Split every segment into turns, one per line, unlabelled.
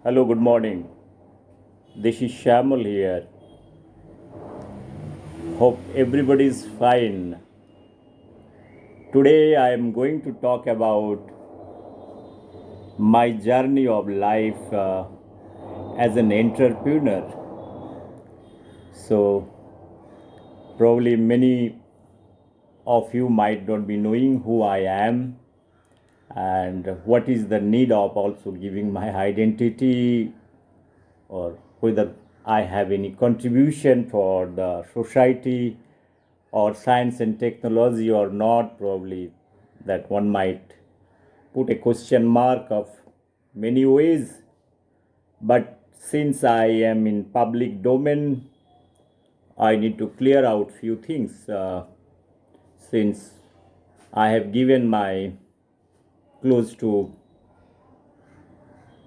Hello, good morning. This is Shamal here. Hope everybody is fine. Today I am going to talk about my journey of life as an entrepreneur. So, probably many of you might not be knowing who I am and what is the need of also giving my identity or whether I have any contribution for the society or science and technology or not. Probably that one might put a question mark of many ways, but since I am in public domain, I need to clear out few things. Since I have given my close to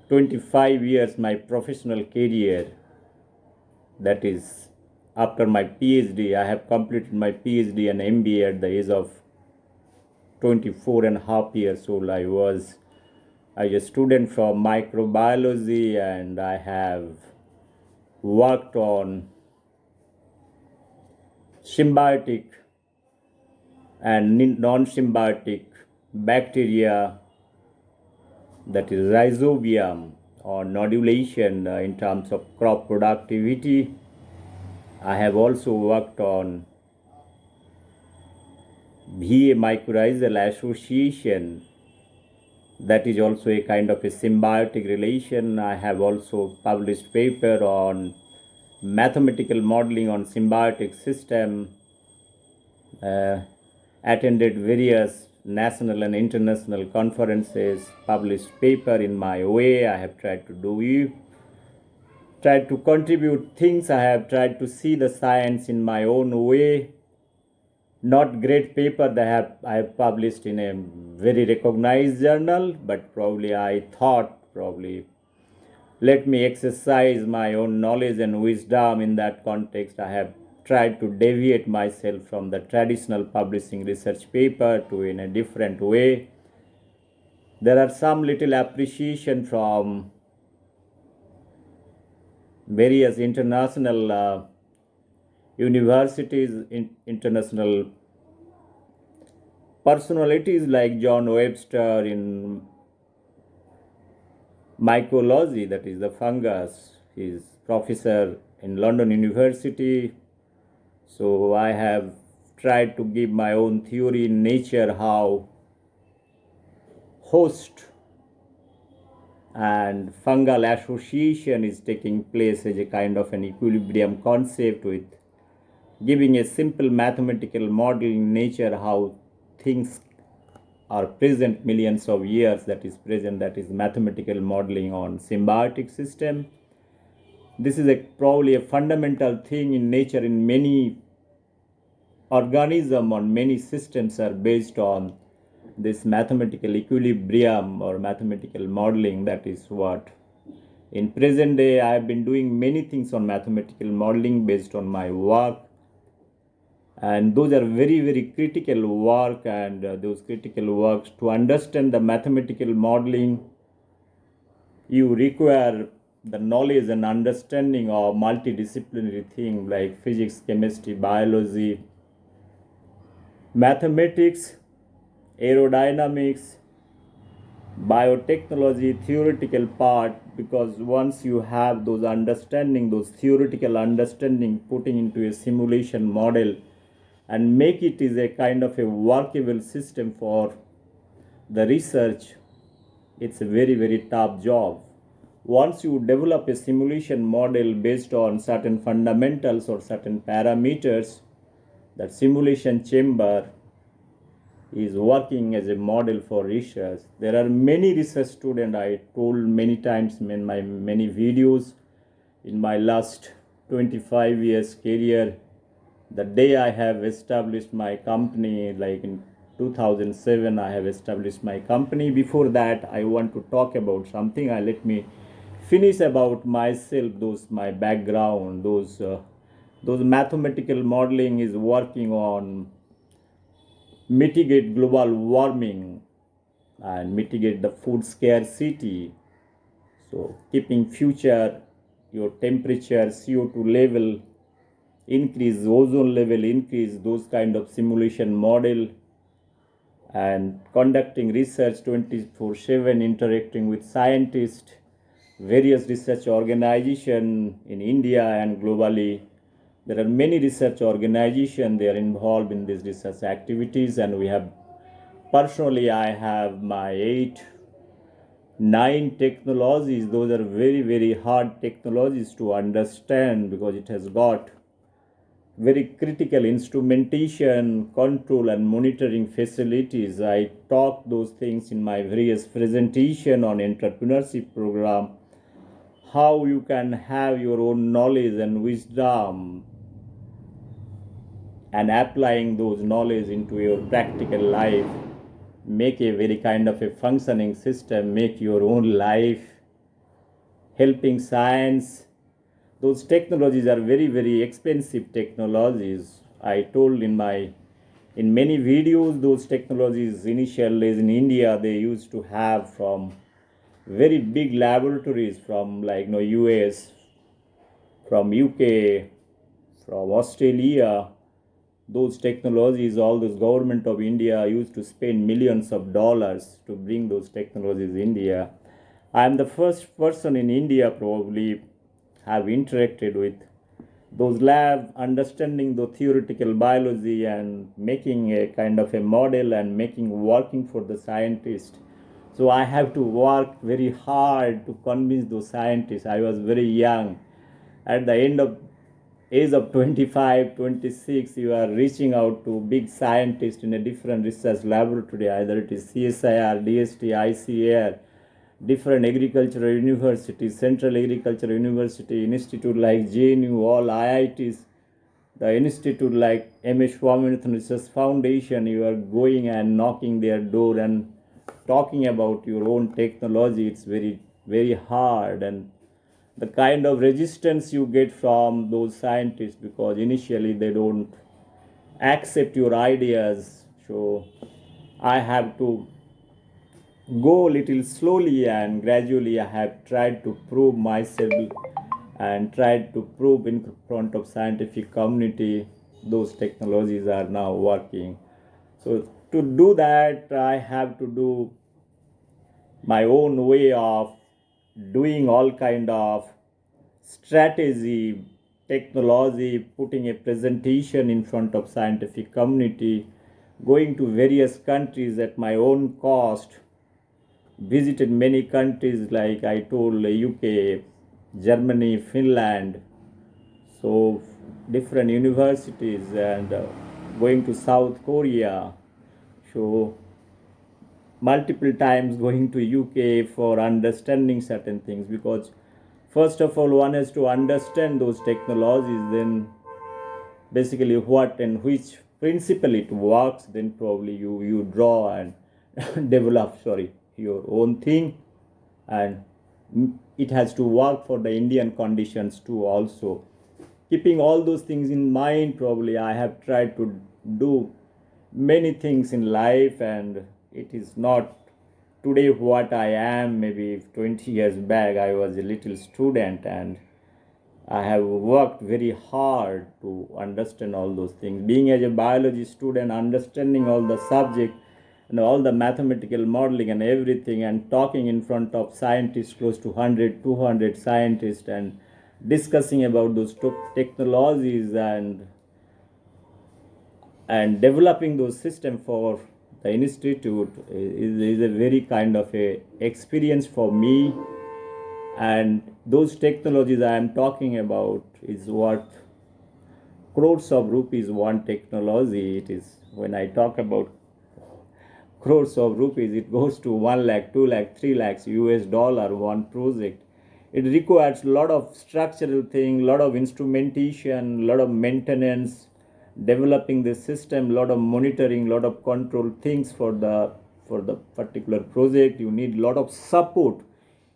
25 years my professional career, that is after my PhD. I have completed my PhD and MBA at the age of 24 and a half years old. I was a student from microbiology and I have worked on symbiotic and non-symbiotic bacteria, that is rhizobium or nodulation in terms of crop productivity. I have also worked on VA mycorrhizal association, that is also a kind of a symbiotic relation. I have also published paper on mathematical modeling on symbiotic system, attended various national and international conferences, published paper in my way. I have tried to contribute things. I have tried to see the science in my own way. Not great paper that I have published in a very recognized journal, but probably I thought let me exercise my own knowledge and wisdom in that context. I have tried to deviate myself from the traditional publishing research paper to in a different way. There are some little appreciation from various international universities, international personalities like John Webster in mycology, that is the fungus. He is professor in London University. So I have tried to give my own theory in nature, how host and fungal association is taking place as a kind of an equilibrium concept, with giving a simple mathematical model in nature how things are present millions of years, that is mathematical modeling on symbiotic system. This is probably a fundamental thing in nature. In many organism on many systems are based on this mathematical equilibrium or mathematical modeling. That is what in present day I have been doing many things on mathematical modeling based on my work, and those are very critical work. And those critical works, to understand the mathematical modeling, you require the knowledge and understanding of multidisciplinary things like physics, chemistry, biology, mathematics, aerodynamics, biotechnology, theoretical part. Because once you have those understanding, those theoretical understanding, putting into a simulation model and make it is a kind of a workable system for the research, it's a very tough job. Once you develop a simulation model based on certain fundamentals or certain parameters, that simulation chamber is working as a model for research. There are many research students, I told many times in my many videos, in my last 25 years career, the day I have established my company, like in 2007 I have established my company. Before that, I want to talk about something. Let me finish about myself, those my background, those mathematical modeling is working on mitigate global warming and mitigate the food scarcity. So keeping future, your temperature, CO2 level increase, ozone level increase, those kind of simulation model, and conducting research 24/7, interacting with scientists, various research organizations in India and globally. There are many research organizations, they are involved in these research activities, and we have, personally, I have my 9 technologies. Those are very, very hard technologies to understand because it has got very critical instrumentation, control, and monitoring facilities. I talk those things in my various presentation on entrepreneurship program, how you can have your own knowledge and wisdom and applying those knowledge into your practical life, make a very kind of a functioning system, make your own life, helping science. Those technologies are very, very expensive technologies. I told in many videos, those technologies initially in India, they used to have from very big laboratories from US, from UK, from Australia. Those technologies, all this government of India used to spend millions of dollars to bring those technologies in India. I am the first person in India probably have interacted with those lab, understanding the theoretical biology and making a kind of a model and making working for the scientist. So I have to work very hard to convince those scientists. I was very young. At the age of 25, 26, you are reaching out to big scientists in a different research laboratory, either it is CSIR, DST, ICAR, different agricultural universities, Central Agricultural University, institute like JNU, all IITs, the institute like MS Swaminathan Research Foundation. You are going and knocking their door and talking about your own technology. It's very, very hard, and the kind of resistance you get from those scientists, because initially they don't accept your ideas. So I have to go little slowly, and gradually I have tried to prove myself and tried to prove in front of scientific community those technologies are now working. So to do that, I have to do my own way of doing all kind of strategy, technology, putting a presentation in front of scientific community, going to various countries at my own cost, visited many countries like I told, UK, Germany, Finland, so different universities, and going to South Korea, so multiple times going to UK for understanding certain things, because first of all one has to understand those technologies, then basically what and which principle it works, then probably you draw and develop your own thing, and it has to work for the Indian conditions too also. Keeping all those things in mind, probably I have tried to do many things in life, and it is not today what I am. Maybe 20 years back I was a little student, and I have worked very hard to understand all those things. Being as a biology student, understanding all the subject and all the mathematical modeling and everything, and talking in front of scientists, close to 100, 200 scientists, and discussing about those technologies and developing those systems for the institute is a very kind of a experience for me. And those technologies I am talking about is worth crores of rupees. One technology, it is, when I talk about crores of rupees, it goes to 1 lakh, 2 lakh, 3 lakhs US dollar, one project. It requires a lot of structural thing, lot of instrumentation, lot of maintenance, developing the system, lot of monitoring, lot of control things for the particular project. You need lot of support,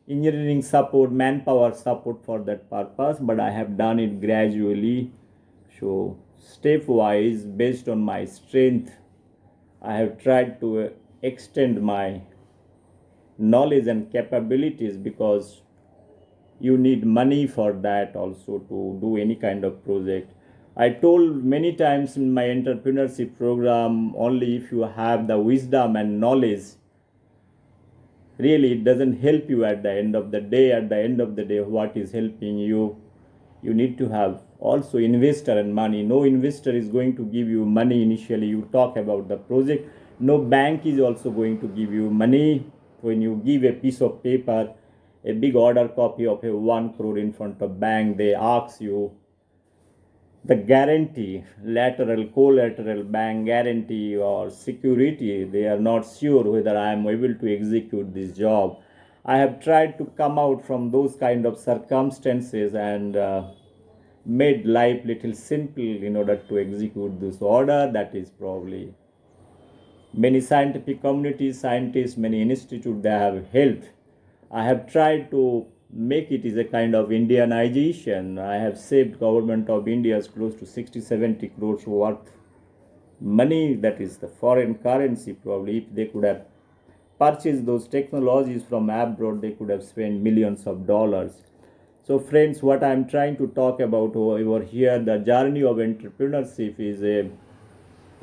engineering support, manpower support for that purpose, but I have done it gradually. So stepwise, based on my strength, I have tried to extend my knowledge and capabilities, because you need money for that also to do any kind of project. I told many times in my entrepreneurship program, only if you have the wisdom and knowledge, really it doesn't help you at the end of the day. At the end of the day, what is helping you? You need to have also investor and money. No investor is going to give you money initially. You talk about the project. No bank is also going to give you money. When you give a piece of paper, a big order copy of a 1 crore in front of bank, they ask you the guarantee, lateral, collateral, bank guarantee or security. They are not sure whether I am able to execute this job. I have tried to come out from those kind of circumstances and made life little simple in order to execute this order. That is probably many scientific communities, scientists, many institutes, they have helped. I have tried to make it is a kind of Indianization. I have saved government of India's close to 60-70 crores worth money. That is the foreign currency. Probably if they could have purchased those technologies from abroad, they could have spent millions of dollars. So friends, what I am trying to talk about over here, the journey of entrepreneurship is a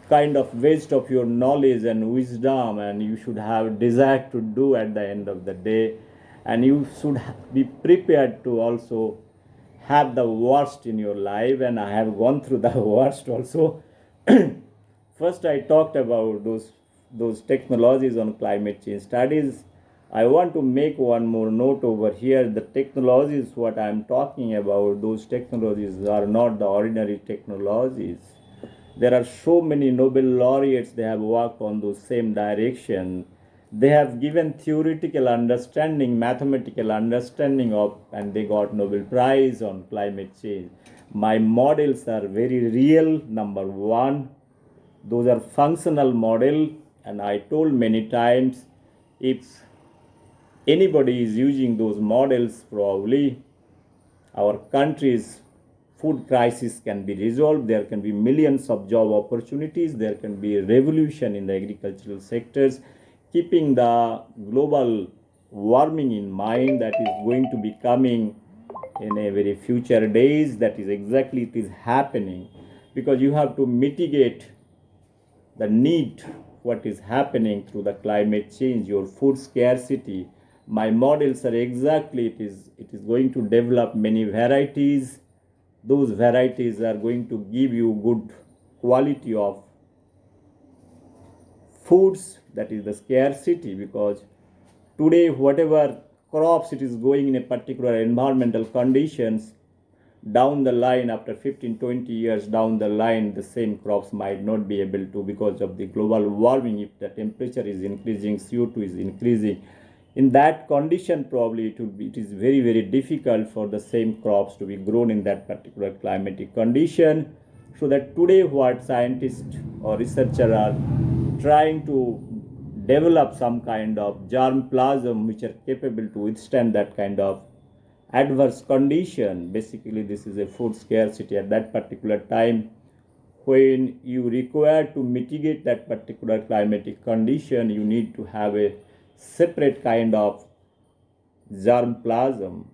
kind of waste of your knowledge and wisdom, and you should have desire to do at the end of the day, and you should be prepared to also have the worst in your life, and I have gone through the worst also. First I talked about those technologies on climate change studies. I want to make one more note over here. The technologies what I am talking about, those technologies are not the ordinary technologies. There are so many Nobel laureates, they have worked on those same direction. They have given theoretical understanding, mathematical understanding of, and they got Nobel Prize on climate change. My models are very real, number one. Those are functional model, and I told many times, if anybody is using those models, probably our country's food crisis can be resolved. There can be millions of job opportunities. There can be a revolution in the agricultural sectors, keeping the global warming in mind that is going to be coming in a very future days. That is exactly it is happening, because you have to mitigate the need what is happening through the climate change, your food scarcity. My models are exactly it is going to develop many varieties. Those varieties are going to give you good quality of foods. That is the scarcity, because today whatever crops it is going in a particular environmental conditions, down the line, after 15-20 years down the line, the same crops might not be able to, because of the global warming. If the temperature is increasing, CO2 is increasing, in that condition probably it is very, very difficult for the same crops to be grown in that particular climatic condition. So that today what scientists or researchers are trying to develop some kind of germplasm which are capable to withstand that kind of adverse condition. Basically this is a food scarcity at that particular time. When you require to mitigate that particular climatic condition, you need to have a separate kind of germplasm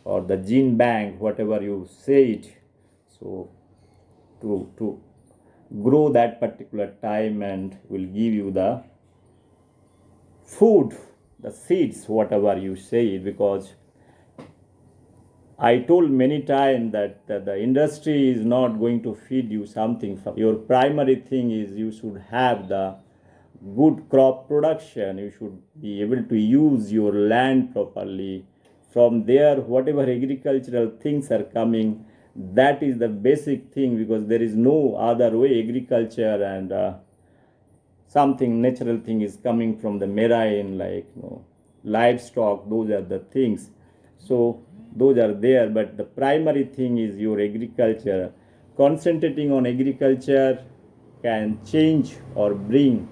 or the gene bank, whatever you say it. So to grow that particular time and will give you the food, the seeds, whatever you say it. Because I told many times that the industry is not going to feed you something. Your primary thing is you should have the good crop production. You should be able to use your land properly. From there, whatever agricultural things are coming, that is the basic thing, because there is no other way. Agriculture and something natural thing is coming from the marine, like livestock. Those are the things. So those are there, but the primary thing is your agriculture. Concentrating on agriculture can change or bring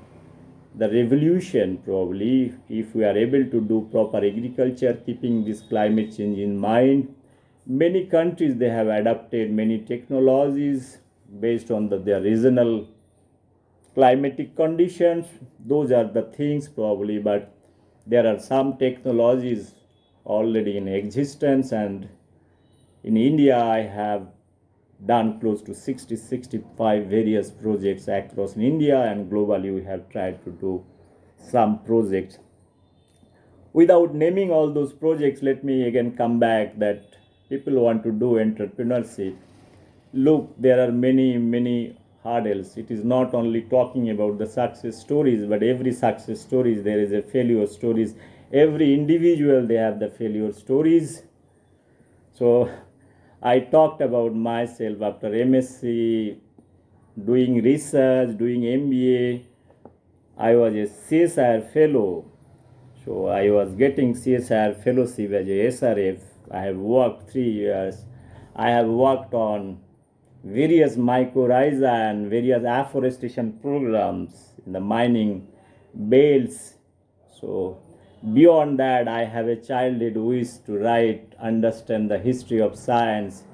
the revolution, probably, if we are able to do proper agriculture, keeping this climate change in mind. Many countries, they have adopted many technologies based on their regional climatic conditions. Those are the things probably, but there are some technologies already in existence, and in India I have done close to 65 various projects across in India, and globally we have tried to do some projects. Without naming all those projects, let me again come back that people want to do entrepreneurship. Look, there are many hurdles. It is not only talking about the success stories, but every success stories there is a failure stories. Every individual they have the failure stories. So I talked about myself after MSc, doing research, doing MBA. I was a CSIR fellow. So I was getting CSIR fellowship as a SRF. I have worked 3 years. I have worked on various mycorrhiza and various afforestation programs in the mining belts. So beyond that, I have a childhood wish to write, understand the history of science.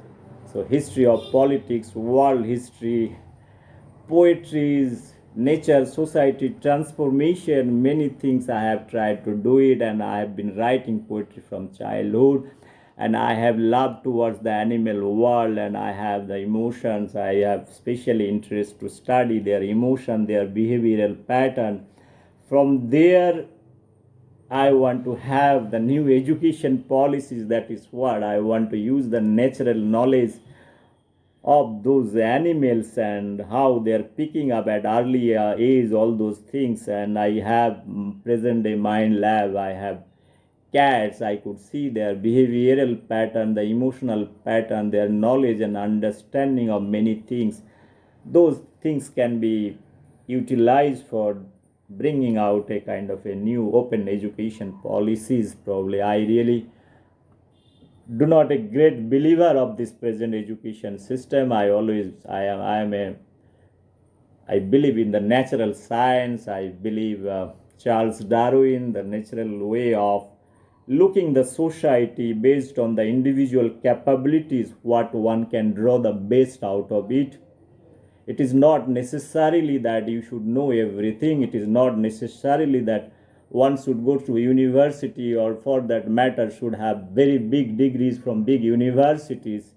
So history of politics, world history, poetries, nature, society, transformation, many things I have tried to do it, and I have been writing poetry from childhood, and I have loved towards the animal world, and I have the emotions. I have specially interest to study their emotion, their behavioral pattern. From there, I want to have the new education policies. That is what I want to use the natural knowledge of those animals and how they are picking up at early age all those things. And I have present day mind lab. I have cats. I could see their behavioral pattern, the emotional pattern, their knowledge and understanding of many things. Those things can be utilized for bringing out a kind of a new open education policies. Probably I really do not a great believer of this present education system. I believe in the natural science. I believe Charles Darwin, the natural way of looking the society based on the individual capabilities, what one can draw the best out of it. It is not necessarily that you should know everything. It is not necessarily that one should go to university, or for that matter should have very big degrees from big universities.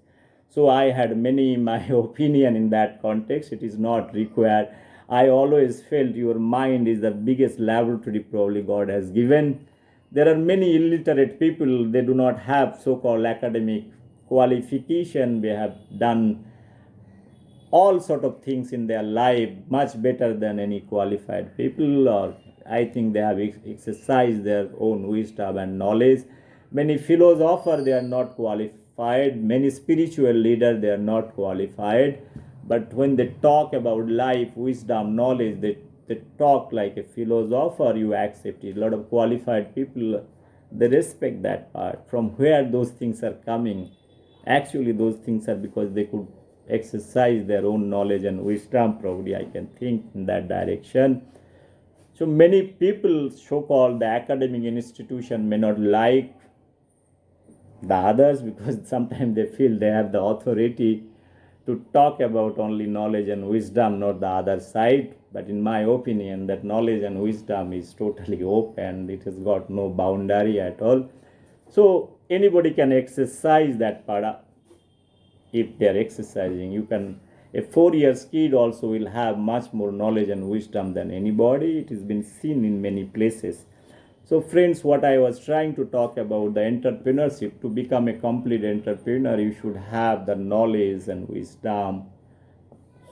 So I had many my opinion in that context. It is not required. I always felt your mind is the biggest laboratory probably God has given. There are many illiterate people. They do not have so-called academic qualification. They have done all sort of things in their life much better than any qualified people, or I think they have exercised their own wisdom and knowledge. Many philosophers, they are not qualified. Many spiritual leaders, they are not qualified. But when they talk about life, wisdom, knowledge, they talk like a philosopher, you accept it. A lot of qualified people, they respect that part. From where those things are coming? Actually, those things are because they could exercise their own knowledge and wisdom. Probably I can think in that direction. So many people, so-called the academic institution, may not like the others because sometimes they feel they have the authority to talk about only knowledge and wisdom, not the other side. But in my opinion, that knowledge and wisdom is totally open. It has got no boundary at all. So anybody can exercise that part. If they are exercising, you can, a 4-year kid also will have much more knowledge and wisdom than anybody. It has been seen in many places. So friends, what I was trying to talk about, the entrepreneurship, to become a complete entrepreneur, you should have the knowledge and wisdom.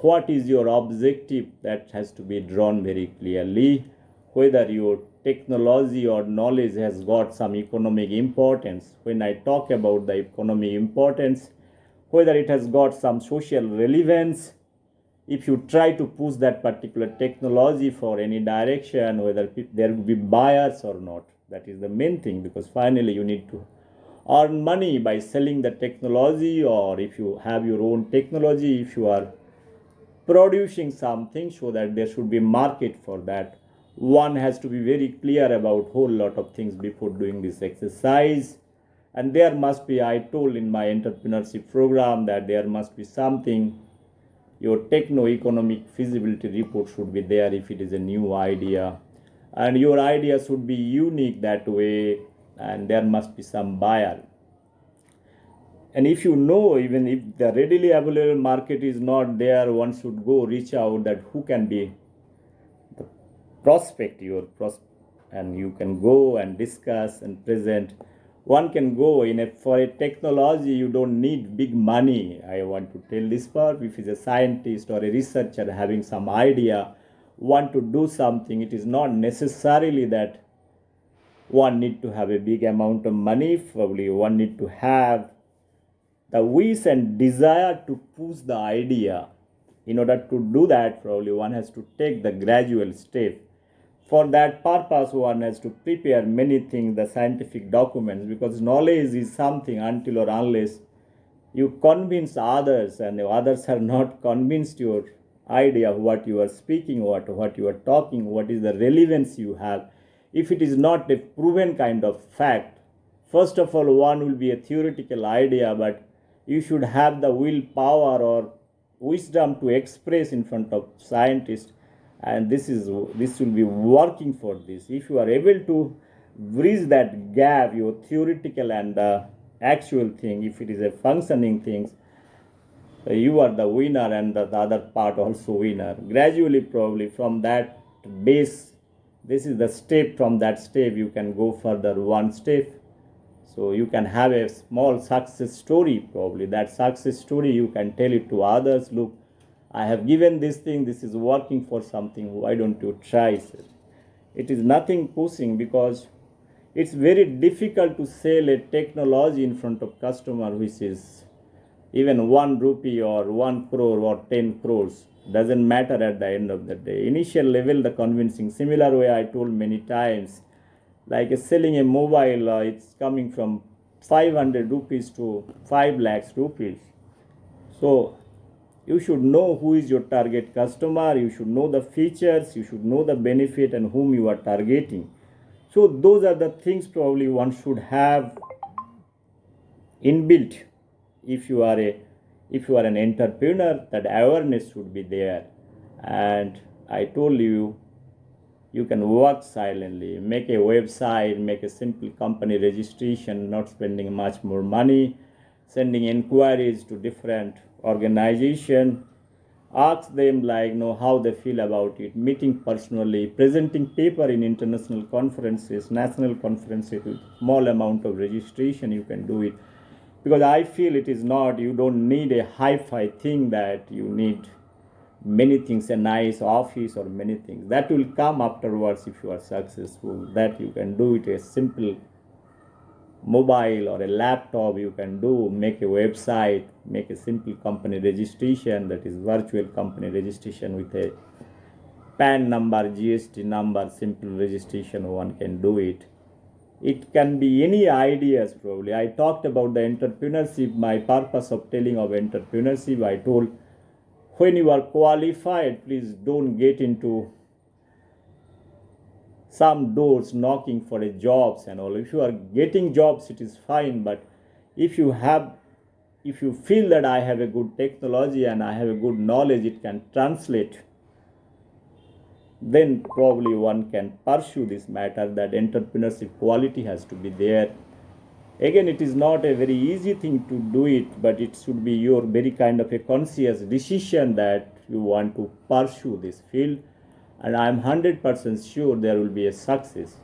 What is your objective? That has to be drawn very clearly. Whether your technology or knowledge has got some economic importance. When I talk about the economic importance, whether it has got some social relevance, if you try to push that particular technology for any direction, whether there will be buyers or not. That is the main thing, because finally you need to earn money by selling the technology, or if you have your own technology, if you are producing something, so that there should be market for that. One has to be very clear about whole lot of things before doing this exercise. And there must be, I told in my entrepreneurship program, that there must be something, your techno-economic feasibility report should be there if it is a new idea. And your idea should be unique that way. and there must be some buyer. And if you know, even if the readily available market is not there, one should go reach out that who can be the prospect, and you can go and discuss and present. One can go for a technology, you don't need big money. I want to tell this part. If it's a scientist or a researcher having some idea, want to do something, it is not necessarily that one need to have a big amount of money. Probably one need to have the wish and desire to push the idea. In order to do that, probably one has to take the gradual step. For that purpose, one has to prepare many things, the scientific documents, because knowledge is something until or unless you convince others and others are not convinced your idea of what you are speaking, what you are talking, what is the relevance you have. If it is not a proven kind of fact, first of all, one will be a theoretical idea, but you should have the willpower or wisdom to express in front of scientists, and this will be working for this. If you are able to bridge that gap, your theoretical and actual thing, if it is a functioning thing, you are the winner and the other part also winner. Gradually, probably from that base, this is the step. From that step you can go further one step. So you can have a small success story. Probably that success story you can tell it to others. Look, I have given this thing, this is working for something, why don't you try it? It is nothing pushing, because it's very difficult to sell a technology in front of customer which is even 1 rupee or 1 crore or 10 crores. Doesn't matter at the end of the day. Initial level, the convincing. Similar way I told many times, like selling a mobile, it's coming from 500 rupees to 5 lakhs rupees. So you should know who is your target customer, you should know the features, you should know the benefit and whom you are targeting. So those are the things probably one should have inbuilt. If you are an entrepreneur, that awareness should be there. And I told you, you can work silently, make a website, make a simple company registration, not spending much more money, sending inquiries to different organizations, ask them how they feel about it, meeting personally, presenting paper in international conferences, national conferences with small amount of registration, you can do it. Because I feel it is not, you don't need a hi-fi thing that you need many things, a nice office or many things. That will come afterwards if you are successful. That you can do it a simple mobile or a laptop, you can do, make a website, make a simple company registration, that is virtual company registration with a PAN number, GST number, simple registration, one can do it. It can be any ideas probably. I talked about the entrepreneurship, my purpose of telling of entrepreneurship. I told, when you are qualified, please don't get into some doors knocking for a jobs and all. If you are getting jobs, it is fine, but if you feel that I have a good technology and I have a good knowledge, it can translate, then probably one can pursue this matter. That entrepreneurship quality has to be there. Again, it is not a very easy thing to do it, but it should be your very kind of a conscious decision that you want to pursue this field, and I am 100% sure there will be a success.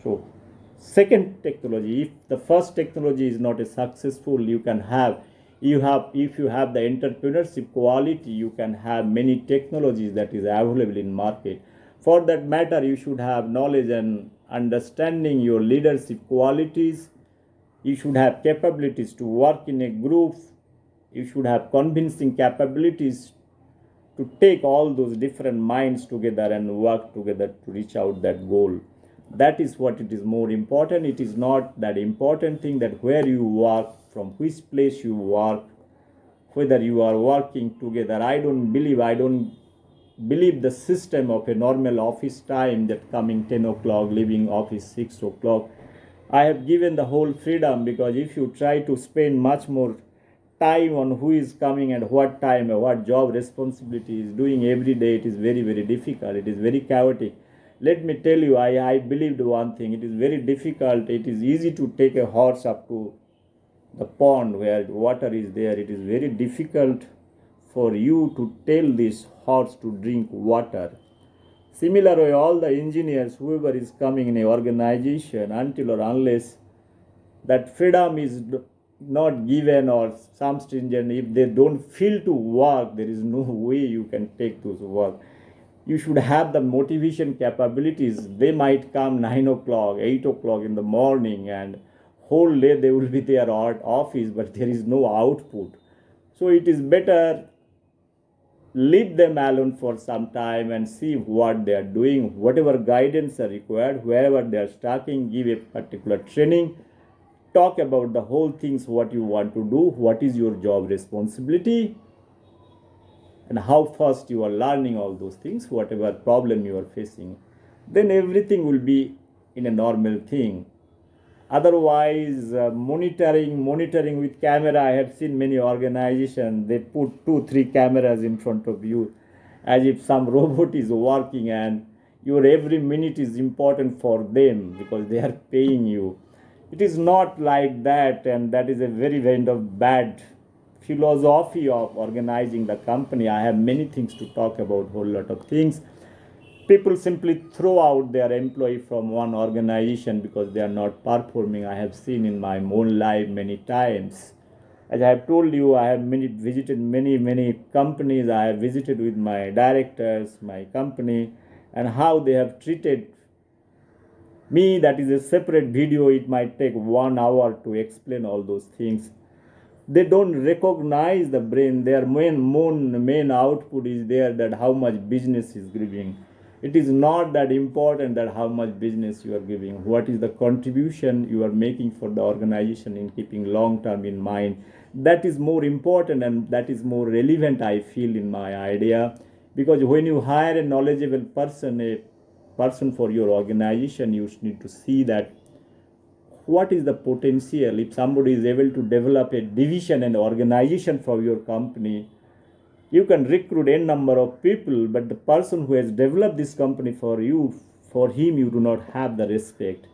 So second technology, if the first technology is not a successful, if you have the entrepreneurship quality, you can have many technologies that is available in market. For that matter, you should have knowledge and understanding your leadership qualities. You should have capabilities to work in a group. You should have convincing capabilities to take all those different minds together and work together to reach out that goal. That is what it is more important. It is not that important thing that where you work, from which place you work, whether you are working together. I don't believe the system of a normal office time, that coming 10 o'clock, leaving office 6 o'clock. I have given the whole freedom, because if you try to spend much more time on who is coming and what time or what job responsibility is doing every day, it is very, very difficult. It is very chaotic. Let me tell you, I believed one thing. It is very difficult. It is easy to take a horse up to the pond where water is there. It is very difficult for you to tell this horse to drink water. Similar way, all the engineers, whoever is coming in a organization, until or unless that freedom is not given or some stringent, if they don't feel to work, there is no way you can take those work. You should have the motivation capabilities. They might come 9 o'clock, 8 o'clock in the morning, and whole day they will be there at office, but there is no output. So it is better leave them alone for some time and see what they are doing, whatever guidance are required, wherever they are starting, give a particular training, talk about the whole things, what you want to do, what is your job responsibility, and how fast you are learning all those things, whatever problem you are facing. Then everything will be in a normal thing. Otherwise, monitoring with camera, I have seen many organizations, they put 2 3 cameras in front of you as if some robot is working, and your every minute is important for them because they are paying you. It is not like that, and that is a very kind of bad philosophy of organizing the company. I have many things to talk about, whole lot of things. People simply throw out their employee from one organization because they are not performing. I have seen in my own life many times. As I have told you, I have visited many companies. I have visited with my directors, my company, and how they have treated me. That is a separate video. It might take 1 hour to explain all those things. They don't recognize the brain. Their main output is there, that how much business is giving. It is not that important that how much business you are giving. What is the contribution you are making for the organization in keeping long term in mind? That is more important, and that is more relevant, I feel, in my idea. Because when you hire a knowledgeable person, a person for your organization, you need to see that what is the potential. If somebody is able to develop a division and organization for your company, you can recruit n number of people, but the person who has developed this company for you, for him you do not have the respect.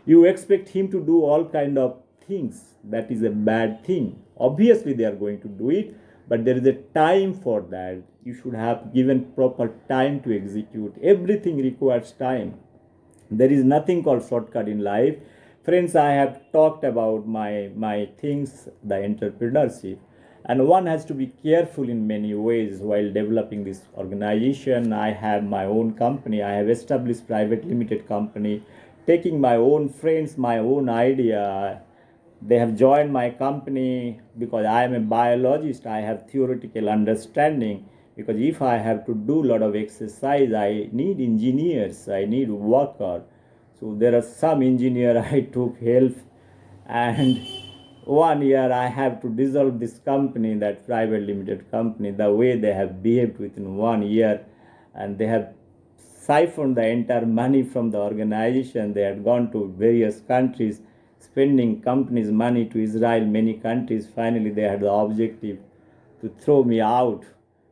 You expect him to do all kind of things. That is a bad thing. Obviously they are going to do it, but there is a time for that. You should have given proper time to execute. Everything requires time. There is nothing called shortcut in life. Friends, I have talked about my things, the entrepreneurship, and one has to be careful in many ways while developing this organization. I have my own company. I have established private limited company, taking my own friends, my own idea. They have joined my company because I am a biologist. I have theoretical understanding, because if I have to do a lot of exercise, I need engineers, I need worker. So there are some engineer I took help, and 1 year I have to dissolve this company, that private limited company, the way they have behaved within 1 year, and they have siphoned the entire money from the organization. They had gone to various countries, spending company's money to Israel, many countries. Finally, they had the objective to throw me out.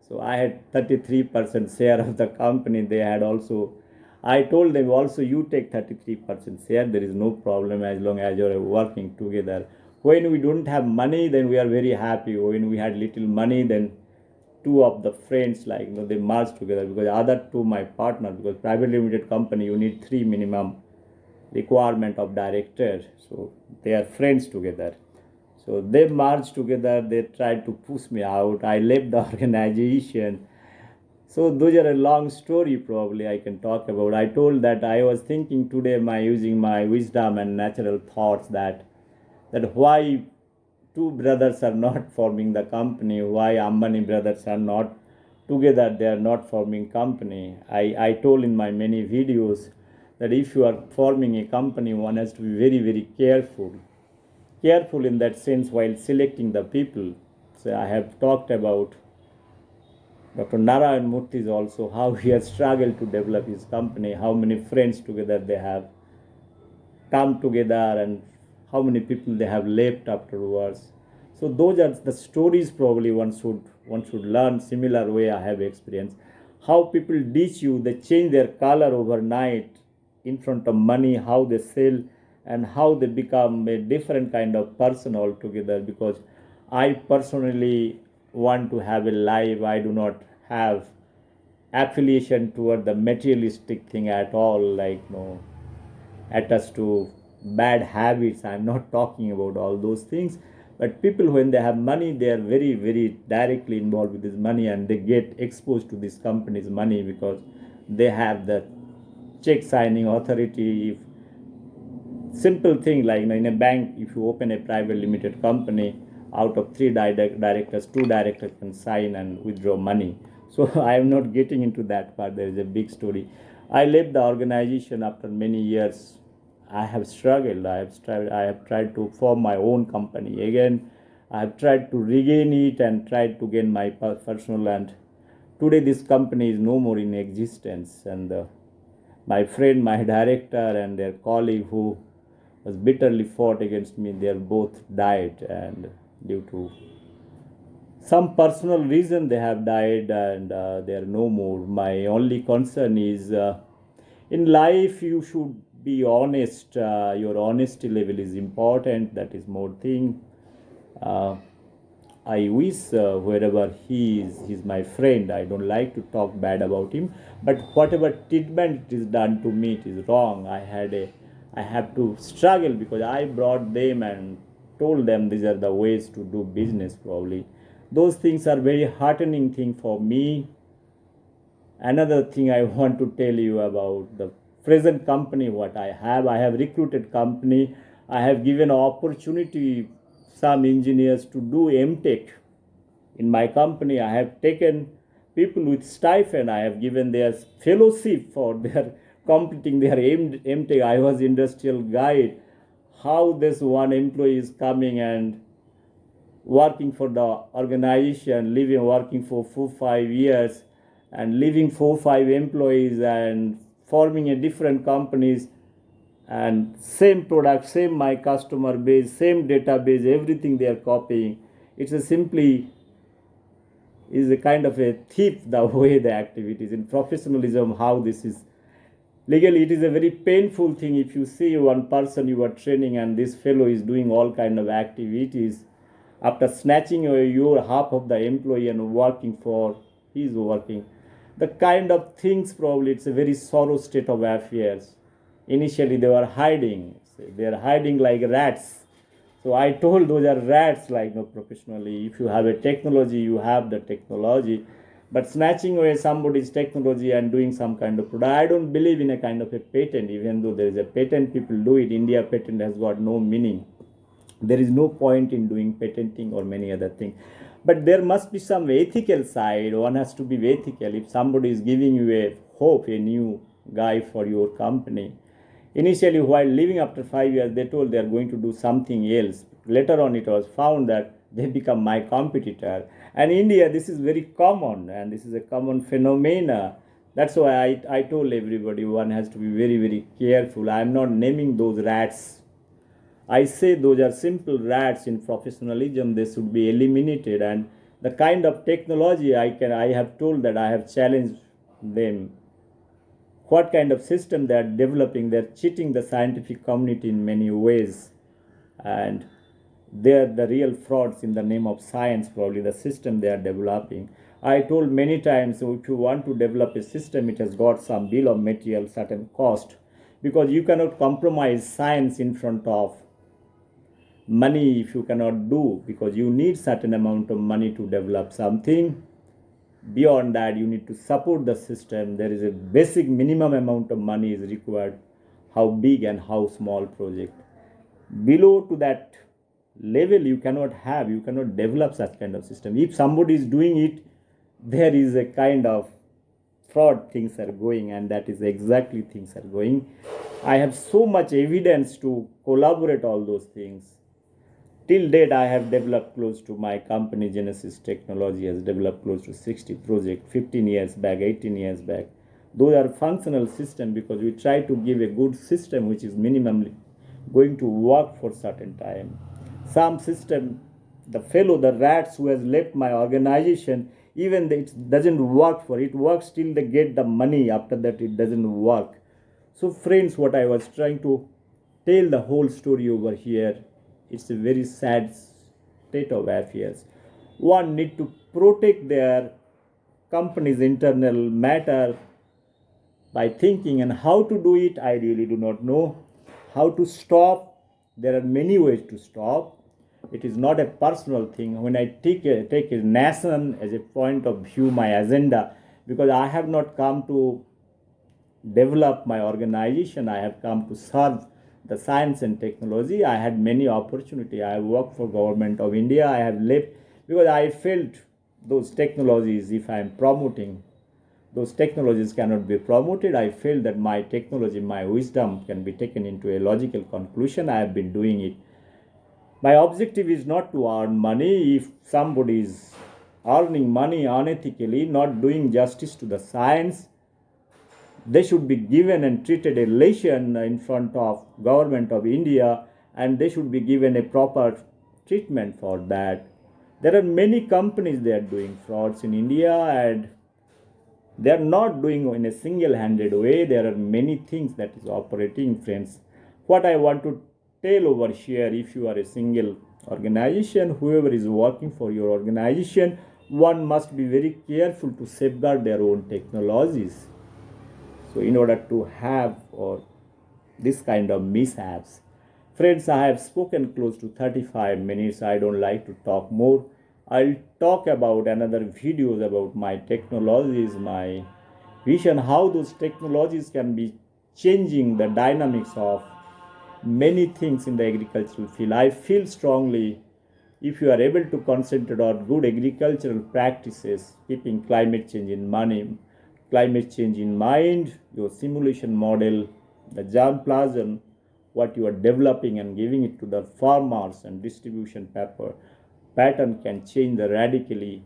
So I had 33% share of the company. They had also, I told them also, you take 33% share. There is no problem as long as you are working together. When we don't have money, then we are very happy. When we had little money, then two of the friends, they merged together, because other two, my partner, because private limited company, you need 3 minimum requirement of director. So they are friends together. So they merged together. They tried to push me out. I left the organization. So those are a long story, probably I can talk about. I told that I was thinking today, using my wisdom and natural thoughts, that why two brothers are not forming the company, why Ambani brothers are not together, they are not forming company. I told in my many videos that if you are forming a company, one has to be very careful in that sense while selecting the people. So I have talked about Dr. Narayan Murthy's also, how he has struggled to develop his company, how many friends together they have come together, and how many people they have left afterwards. So those are the stories probably one should learn. Similar way I have experienced. how people ditch you, they change their color overnight in front of money, how they sell, and how they become a different kind of person altogether. Because I personally want to have a life, I do not have affiliation toward the materialistic thing at all, like no attached to bad habits. I'm not talking about all those things, but people, when they have money, they are very very directly involved with this money, and they get exposed to this company's money because they have the check signing authority. If simple thing like, in a bank, if you open a private limited company, out of three directors, two directors can sign and withdraw money. So I am not getting into that part. There is a big story. I left the organization after many years. I have struggled. I have tried to form my own company again. I have tried to regain it and tried to gain my personal land. Today this company is no more in existence, and my friend, my director, and their colleague who was bitterly fought against me, they are both died, and due to some personal reason they have died, and they are no more. My only concern is, in life you should be honest. Your honesty level is important. That is more thing. I wish, wherever he is, he's my friend. I don't like to talk bad about him, but whatever treatment it is done to me, it is wrong. I have to struggle because I brought them and told them these are the ways to do business. Probably those things are very heartening thing for me. Another thing I want to tell you about the present company what I have recruited company. I have given opportunity some engineers to do MTech in my company. I have taken people with stipend. I have given their fellowship for their completing their MTech. I was industrial guide. How this one employee is coming and working for the organization, working for 4-5 years, and leaving 4-5 employees and forming a different companies, and same product, same my customer base, same database, everything they are copying. It's a simply is a kind of a thief the way the activities in professionalism, how this is legally. It is a very painful thing if you see one person you are training and this fellow is doing all kind of activities after snatching your half of the employee and working for he's working the kind of things. Probably it's a very sorrow state of affairs. Initially they were hiding, they are hiding like rats. So I told those are rats, like no, professionally. If you have a technology, you have the technology. But snatching away somebody's technology and doing some kind of product, I don't believe in a kind of a patent. Even though there is a patent, people do it. India patent has got no meaning. There is no point in doing patenting or many other things. But there must be some ethical side. One has to be ethical. If somebody is giving you a hope, a new guy for your company, initially, while leaving after 5 years, they told they are going to do something else. Later on, it was found that they become my competitor. And in India, this is very common, and this is a common phenomena. That's why I told everybody one has to be very, very careful. I am not naming those rats. I say those are simple rats in professionalism. They should be eliminated. And the kind of technology I have told that I have challenged them. What kind of system they are developing? They're cheating the scientific community in many ways, and they're the real frauds in the name of science. Probably the system they are developing. I told many times, so if you want to develop a system, it has got some bill of material, certain cost, because you cannot compromise science in front of money. If you cannot do, because you need certain amount of money to develop something. Beyond that, you need to support the system. There is a basic minimum amount of money is required, how big and how small project. Below to that level, you cannot develop such kind of system. If somebody is doing it, there is a kind of fraud things are going, and that is exactly things are going. I have so much evidence to collaborate all those things. Till date, I have developed close to my company, Genesis Technology, has developed close to 60 projects 15 years back, 18 years back. Those are functional systems because we try to give a good system which is minimally going to work for certain time. Some system, the rats who has left my organization, even it doesn't work for it works till they get the money. After that it doesn't work. So friends, what I was trying to tell the whole story over here, it's a very sad state of affairs. One need to protect their company's internal matter by thinking, and how to do it I really do not know. How to stop, there are many ways to stop. It is not a personal thing. When I take a nation as a point of view, my agenda, because I have not come to develop my organization, I have come to serve the science and technology. I had many opportunity. I have worked for government of India. I have left because I felt those technologies, if I am promoting, those technologies cannot be promoted. I felt that my technology, my wisdom can be taken into a logical conclusion. I have been doing it. My objective is not to earn money. If somebody is earning money unethically, not doing justice to the science, they should be given and treated a relation in front of government of India, and they should be given a proper treatment for that. There are many companies that are doing frauds in India, and they are not doing in a single-handed way. There are many things that is operating, friends. What I want to tell over here, if you are a single organization, whoever is working for your organization, one must be very careful to safeguard their own technologies. So in order to have or this kind of mishaps, friends, I have spoken close to 35 minutes. I don't like to talk more. I'll talk about another videos about my technologies, my vision, how those technologies can be changing the dynamics of many things in the agricultural field. I feel strongly, if you are able to concentrate on good agricultural practices, keeping climate change in mind, your simulation model, the germplasm, what you are developing and giving it to the farmers, and distribution pattern can change the radically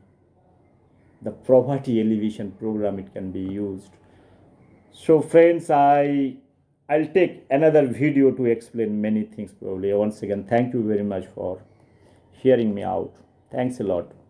the poverty elevation program. It can be used. So friends, I'll take another video to explain many things probably. Once again, thank you very much for hearing me out. Thanks a lot.